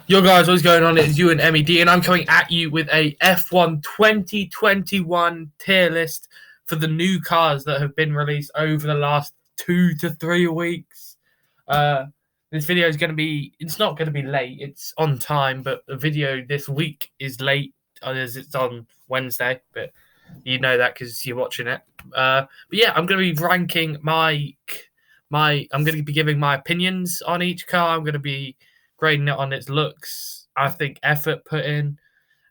Yo guys, what's going on? It's you and MED, and I'm coming at you with a F1 2021 tier list for the new cars that have been released over the last 2 to 3 weeks. This video is going to be, it's not going to be late, it's on time, but the video this week is late as it's on Wednesday, but you know that because you're watching it. But yeah, I'm going to be ranking I'm going to be giving my opinions on each car. I'm going to be grading it on its looks, I think effort put in,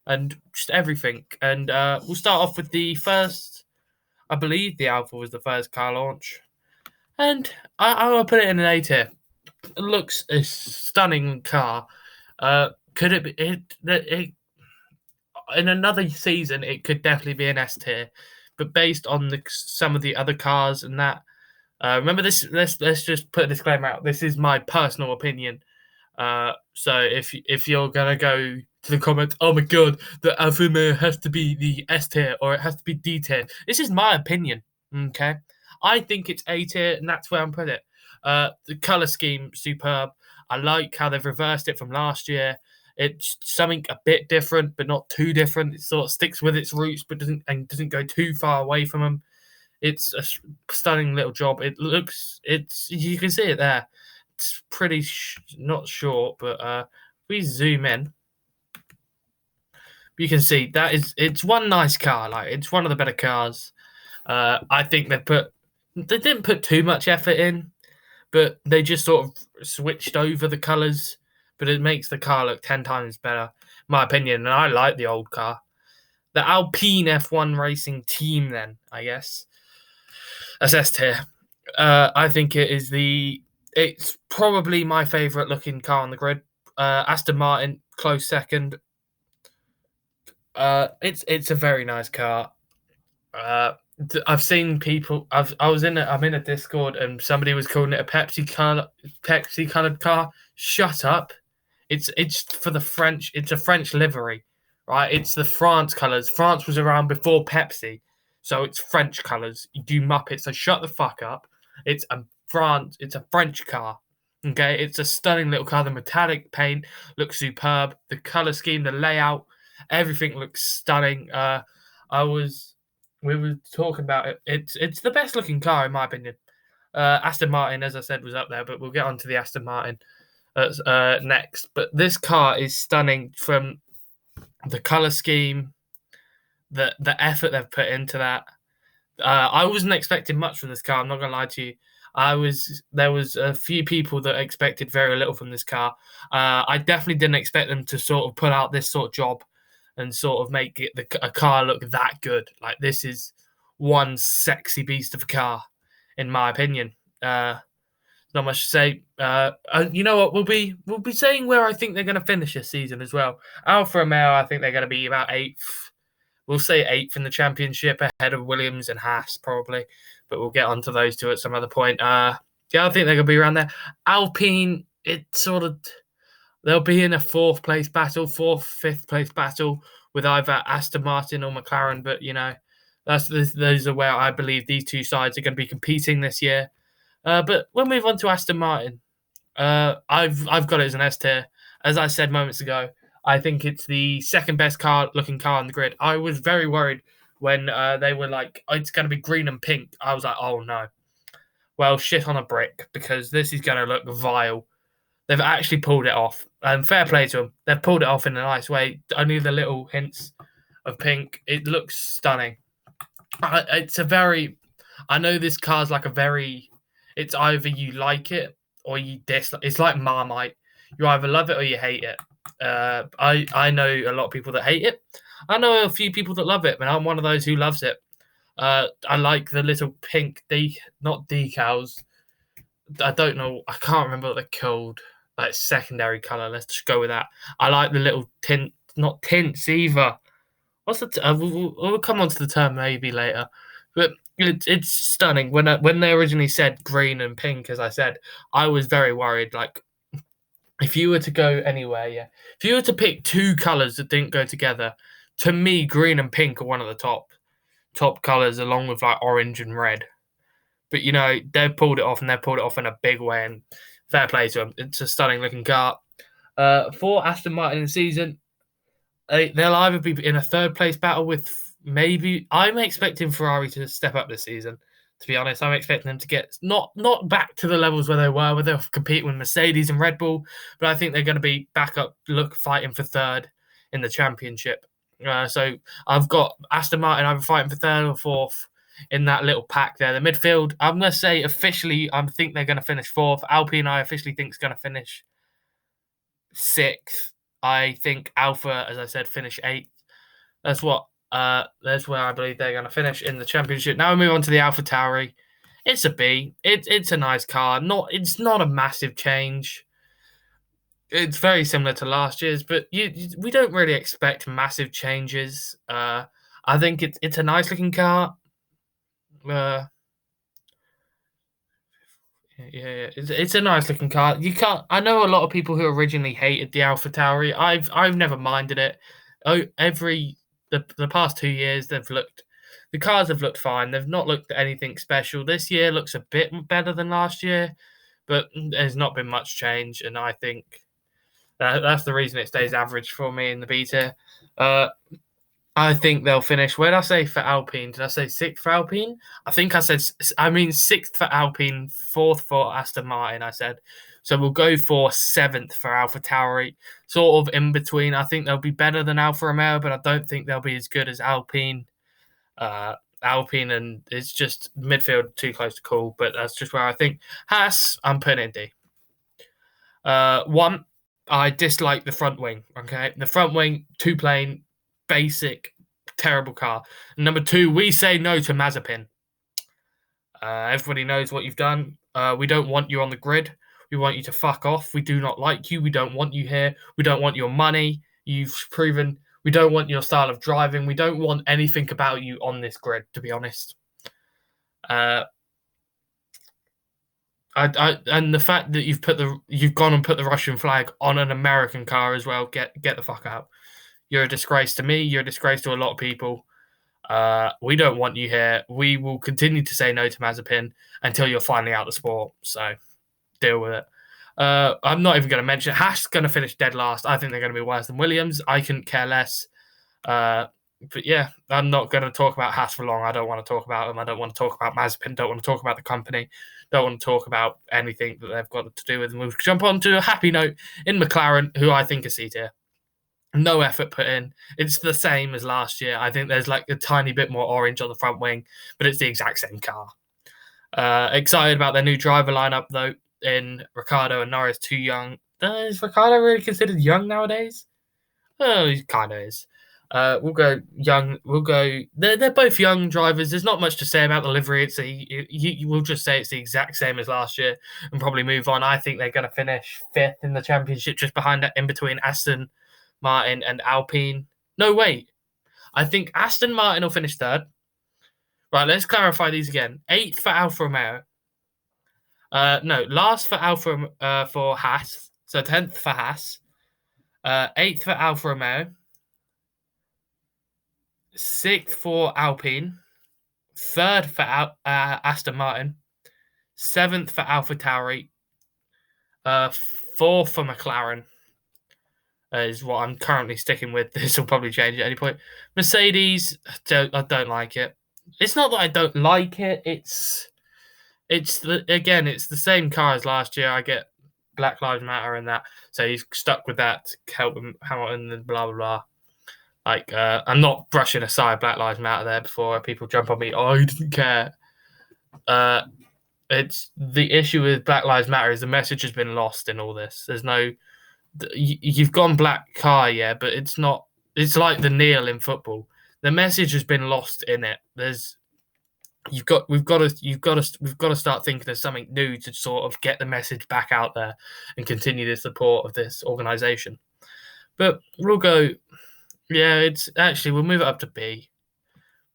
and just everything. And we'll start off with the first. I believe the Alpha was the first car launch, and I will put it in an A tier. It looks a stunning car. Could it be it in another season? It could definitely be an S tier, but based on some of the other cars and that. Remember this. Let's just put a disclaimer out. This is my personal opinion. So if you're gonna go to the comments, oh my god, the Alfa Romeo has to be the S tier or it has to be D tier. This is my opinion. Okay, I think it's A tier, and that's where I'm putting it. The color scheme superb. I like how they've reversed it from last year. It's something a bit different, but not too different. It sort of sticks with its roots, but doesn't go too far away from them. It's a stunning little job. It's you can see it there. It's pretty not short, but if we zoom in, you can see it's one nice car. Like it's one of the better cars. I think they didn't put too much effort in, but they just sort of switched over the colors. But it makes the car look 10 times better, in my opinion. And I like the old car. The Alpine F1 Racing team, then I guess. Assessed here. I think it's probably my favourite looking car on the grid. Aston Martin, close second. It's a very nice car. I've seen people. I'm in a Discord and somebody was calling it a Pepsi coloured car. Shut up! It's for the French. It's a French livery, right? It's the France colours. France was around before Pepsi. So it's French colours. You do Muppets, so shut the fuck up. It's a French car. Okay, it's a stunning little car. The metallic paint looks superb. The colour scheme, the layout, everything looks stunning. We were talking about it. It's the best looking car in my opinion. Aston Martin, as I said, was up there, but we'll get on to the Aston Martin next. But this car is stunning from the colour scheme, the effort they've put into that. I wasn't expecting much from this car. I'm not gonna lie to you. There was a few people that expected very little from this car. I definitely didn't expect them to sort of put out this sort of job and sort of make a car look that good. Like this is one sexy beast of a car, in my opinion. Not much to say. You know what? We'll be saying where I think they're going to finish this season as well. Alfa Romeo, I think they're going to be about eighth. We'll say eighth in the championship, ahead of Williams and Haas probably, but we'll get onto those two at some other point. Yeah, I think they're going to be around there. Alpine, they'll be in a fourth, fifth place battle with either Aston Martin or McLaren. But you know, those are where I believe these two sides are going to be competing this year. But we'll move on to Aston Martin. I've got it as an S tier. As I said moments ago, I think it's the second best looking car on the grid. I was very worried when they were like, oh, it's going to be green and pink. I was like, oh no. Well, shit on a brick, because this is going to look vile. They've actually pulled it off. And fair play to them. They've pulled it off in a nice way. Only the little hints of pink. It looks stunning. I know this car's like it's either you like it or you dislike. It's like Marmite. You either love it or you hate it. I know a lot of people that hate it. I know a few people that love it, and I'm one of those who loves it. I like the little pink not decals. I don't know. I can't remember what they're called. Like secondary color. Let's just go with that. I like the little tint, not tints either. What's the? We'll come on to the term maybe later. But it's stunning. When they originally said green and pink, as I said, I was very worried. Like, if you were to go anywhere, if you were to pick two colors that didn't go together, to me, green and pink are one of the top colors, along with like orange and red. But you know, they've pulled it off, and they've pulled it off in a big way. And fair play to them. It's a stunning looking car. For Aston Martin in the season, they'll either be in a third place battle with maybe. I'm expecting Ferrari to step up this season. To be honest, I'm expecting them to get not back to the levels where they were, where they're competing with Mercedes and Red Bull, but I think they're going to be back up, fighting for third in the championship. So I've got Aston Martin either fighting for third or fourth in that little pack there. The midfield, I'm going to say officially, I think they're going to finish fourth. Alpine, I officially think is going to finish sixth. I think Alpha, as I said, finish eighth. That's where I believe they're going to finish in the championship. Now we move on to the AlphaTauri. It's a B. It's a nice car. It's not a massive change. It's very similar to last year's, but we don't really expect massive changes. I think it's a nice looking car. Yeah, it's a nice looking car. You can't. I know a lot of people who originally hated the AlphaTauri. I've never minded it. Oh, the past 2 years the cars have looked fine. They've not looked anything special. This year looks a bit better than last year, but there's not been much change, and I think that's the reason it stays average for me in the B tier. I think they'll finish. Where did I say for Alpine? Did I say sixth for Alpine? I mean sixth for Alpine, fourth for Aston Martin, I said. So we'll go for seventh for AlphaTauri, sort of in between. I think they'll be better than Alfa Romeo, but I don't think they'll be as good as Alpine. Alpine, and it's just midfield too close to call, but that's just where I think. Haas, I'm putting in D. One, I dislike the front wing, okay? The front wing, too plain, basic, terrible car. Number two, we say no to Mazepin. Everybody knows what you've done. We don't want you on the grid. We want you to fuck off. We do not like you. We don't want you here. We don't want your money. You've proven. We don't want your style of driving. We don't want anything about you on this grid, to be honest. And the fact that you've gone and put the Russian flag on an American car as well, get the fuck out. You're a disgrace to me. You're a disgrace to a lot of people. We don't want you here. We will continue to say no to Mazepin until you're finally out of the sport. So deal with it. I'm not even going to mention Haas going to finish dead last. I think they're going to be worse than Williams. I couldn't care less. But yeah, I'm not going to talk about Haas for long. I don't want to talk about them. I don't want to talk about Mazepin. Don't want to talk about the company. Don't want to talk about anything that they've got to do with them. We'll jump on to a happy note in McLaren, who I think is C tier. No effort put in. It's the same as last year. I think there's like a tiny bit more orange on the front wing, but it's the exact same car. Excited about their new driver lineup, though, in Ricciardo and Norris, too young. Is Ricciardo really considered young nowadays? Oh, he kind of is. We'll go young. They're both young drivers. There's not much to say about the livery. We'll just say it's the exact same as last year and probably move on. I think they're going to finish fifth in the championship, just behind that, in between Aston Martin and Alpine. No, wait. I think Aston Martin will finish third. Right, let's clarify these again. Eighth for Alfa Romeo. No, last for for Haas. So 10th for Haas. Eighth for Alfa Romeo. Sixth for Alpine. Third for Aston Martin. Seventh for AlphaTauri. Fourth for McLaren. Is what I'm currently sticking with. This will probably change at any point. Mercedes, I don't like it. It's not that I don't like it. It's the same car as last year. I get Black Lives Matter and that, so he's stuck with that to help him Hamilton and blah blah blah. Like I'm not brushing aside Black Lives Matter there before people jump on me. Oh, he didn't care. It's the issue with Black Lives Matter is the message has been lost in all this. There's no. You've gone black car, yeah, but it's not. It's like the kneel in football. The message has been lost in it. We've got to start thinking of something new to sort of get the message back out there and continue the support of this organization. But we'll go. Yeah, we'll move it up to B.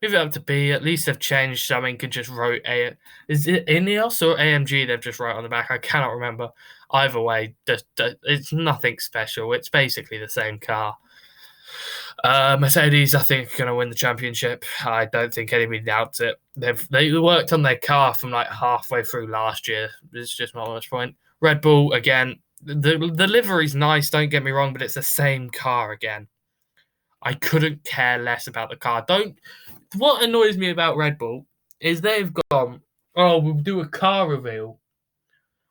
Move it up to B. At least they've changed something. Could just wrote A. Is it Ineos or AMG? They've just wrote on the back. I cannot remember. Either way, it's nothing special. It's basically the same car. Mercedes, I think, are going to win the championship. I don't think anybody doubts it. They worked on their car from like halfway through last year. There's just not much point. Red Bull, again, the livery's nice, don't get me wrong, but it's the same car again. I couldn't care less about the car. Don't. What annoys me about Red Bull is they've gone, oh, we'll do a car reveal.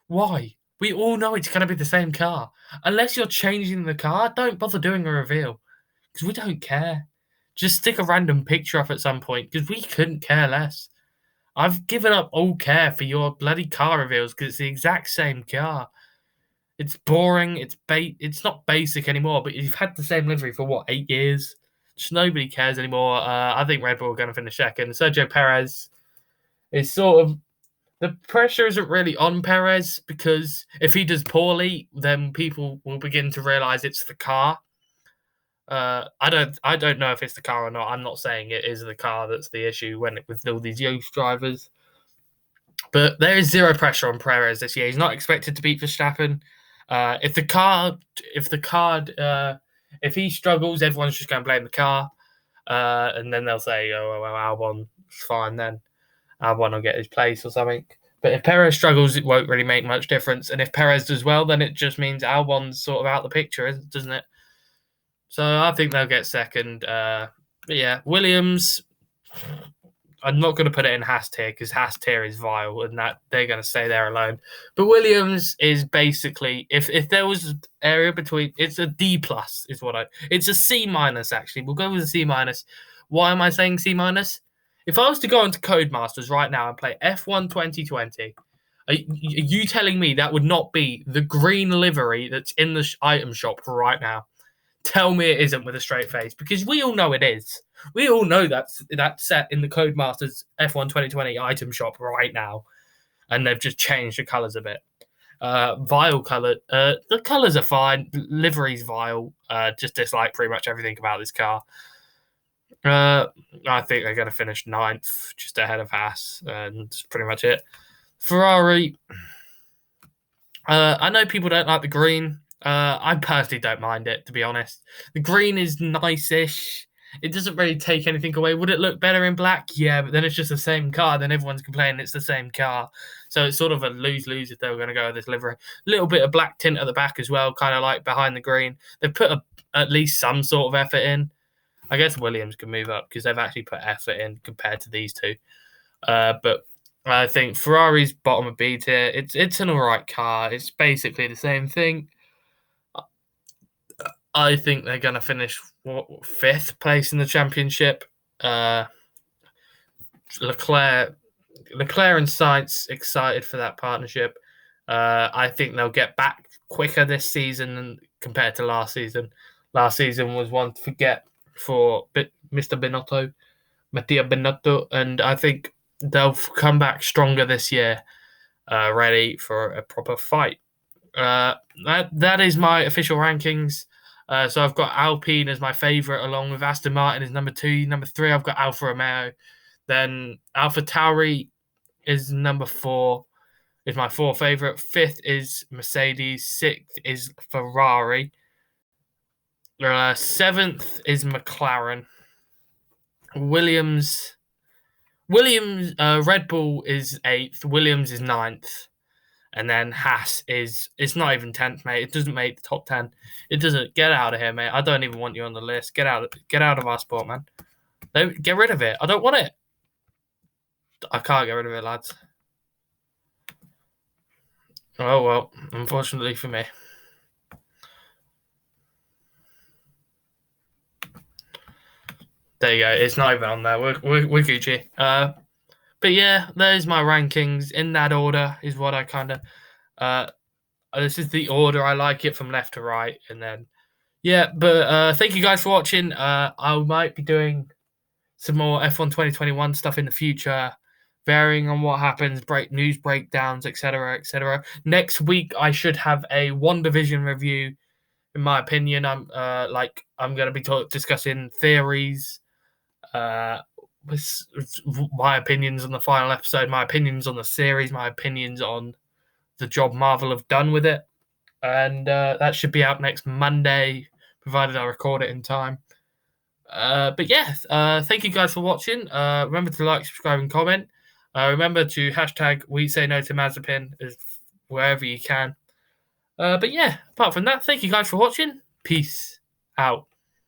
Why? We all know it's going to be the same car. Unless you're changing the car, don't bother doing a reveal. Because we don't care. Just stick a random picture up at some point, because we couldn't care less. I've given up all care for your bloody car reveals, because it's the exact same car. It's boring. It's not basic anymore, but you've had the same livery for, what, 8 years? Just nobody cares anymore. I think Red Bull are going to finish second. Sergio Perez is sort of... The pressure isn't really on Perez, because if he does poorly, then people will begin to realise it's the car. I don't know if it's the car or not. I'm not saying it is the car that's the issue with all these young drivers. But there is zero pressure on Perez this year. He's not expected to beat Verstappen. If he struggles, everyone's just going to blame the car, and then they'll say, "Oh, well, Albon's fine then. Albon will get his place or something." But if Perez struggles, it won't really make much difference. And if Perez does well, then it just means Albon's sort of out the picture, doesn't it? So I think they'll get second. But yeah, Williams, I'm not going to put it in Haas tier, because Haas tier is vile, and that they're going to stay there alone. But Williams is basically, if there was an area between, it's a D plus it's a C minus actually. We'll go with a C minus. Why am I saying C minus? If I was to go into Codemasters right now and play F1 2020, are you telling me that would not be the green livery that's in the item shop right now? Tell me it isn't with a straight face, because we all know it is. We all know that's set in the Codemasters F1 2020 item shop right now, and they've just changed the colours a bit. Vile colour. The colours are fine. Livery's vile. Just dislike pretty much everything about this car. I think they're going to finish 9th, just ahead of Haas, and that's pretty much it. Ferrari. I know people don't like the green. I personally don't mind it, to be honest. The green is nice-ish. It doesn't really take anything away. Would it look better in black? Yeah, but then it's just the same car. Then everyone's complaining it's the same car. So it's sort of a lose-lose if they were going to go with this livery. A little bit of black tint at the back as well, kind of like behind the green. They've put at least some sort of effort in. I guess Williams can move up because they've actually put effort in compared to these two. But I think Ferrari's bottom of B tier. It's an alright car. It's basically the same thing. I think they're going to finish 5th place in the championship. Leclerc and Sainz excited for that partnership. I think they'll get back quicker this season compared to last season. Last season was one to forget for Mr. Mattia Binotto, and I think they'll come back stronger this year, ready for a proper fight. That is my official rankings. So I've got Alpine as my favourite, along with Aston Martin as number 2. Number 3, I've got Alfa Romeo. Then AlphaTauri is number 4, is my 4th favourite. 5th is Mercedes. 6th is Ferrari. 7th is McLaren. Williams, Red Bull is 8th. Williams is 9th. And then Haas it's not even 10th, mate. It doesn't make the top 10. It doesn't. Get out of here, mate. I don't even want you on the list. Get out of our sport, man. Get rid of it. I don't want it. I can't get rid of it, lads. Oh, well, unfortunately for me. There you go. It's not even on there. We're Gucci. But yeah, there's my rankings. In that order is what I kind of... this is the order. I like it from left to right. And then... Yeah, but thank you guys for watching. I might be doing some more F1 2021 stuff in the future, varying on what happens, news breakdowns, etc., etc. Next week, I should have a One Division review. In my opinion, I'm going to be discussing theories, my opinions on the final episode, my opinions on the series, my opinions on the job Marvel have done with it, and that should be out next Monday, provided I record it in time. But yeah, thank you guys for watching. Remember to like, subscribe, and comment. Remember to hashtag We Say No to Mazepin wherever you can. But yeah, apart from that, thank you guys for watching. Peace out.